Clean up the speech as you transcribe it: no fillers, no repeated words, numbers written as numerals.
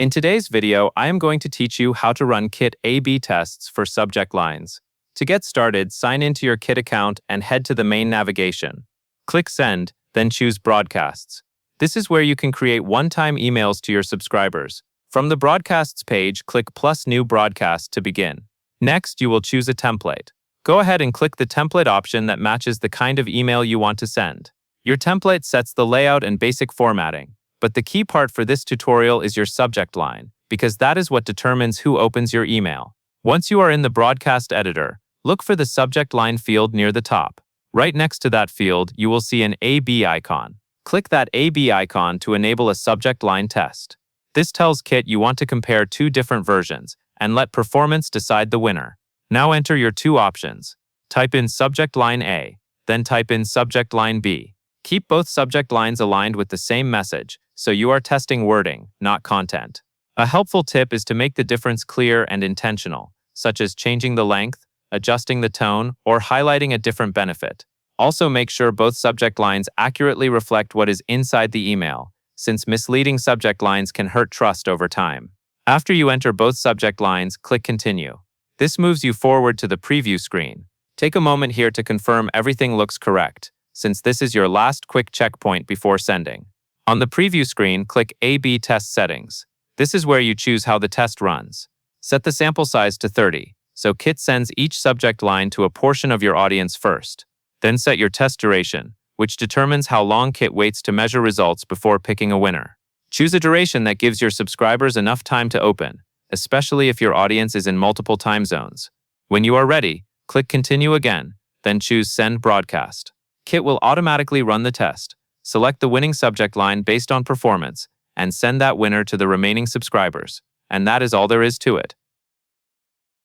In today's video, I am going to teach you how to run Kit A/B tests for subject lines. To get started, sign into your Kit account and head to the main navigation. Click Send, then choose Broadcasts. This is where you can create one-time emails to your subscribers. From the Broadcasts page, click plus New Broadcast to begin. Next, you will choose a template. Go ahead and click the template option that matches the kind of email you want to send. Your template sets the layout and basic formatting, but the key part for this tutorial is your subject line, because that is what determines who opens your email. Once you are in the broadcast editor, look for the subject line field near the top. Right next to that field, you will see an A/B icon. Click that A/B icon to enable a subject line test. This tells Kit you want to compare two different versions and let performance decide the winner. Now enter your two options. Type in subject line A, then type in subject line B. Keep both subject lines aligned with the same message, so you are testing wording, not content. A helpful tip is to make the difference clear and intentional, such as changing the length, adjusting the tone, or highlighting a different benefit. Also make sure both subject lines accurately reflect what is inside the email, since misleading subject lines can hurt trust over time. After you enter both subject lines, click Continue. This moves you forward to the preview screen. Take a moment here to confirm everything looks correct, since this is your last quick checkpoint before sending. On the preview screen, click A/B Test Settings. This is where you choose how the test runs. Set the sample size to 30, so Kit sends each subject line to a portion of your audience first. Then set your test duration, which determines how long Kit waits to measure results before picking a winner. Choose a duration that gives your subscribers enough time to open, especially if your audience is in multiple time zones. When you are ready, click Continue again, then choose Send Broadcast. Kit will automatically run the test, select the winning subject line based on performance, and send that winner to the remaining subscribers. And that is all there is to it.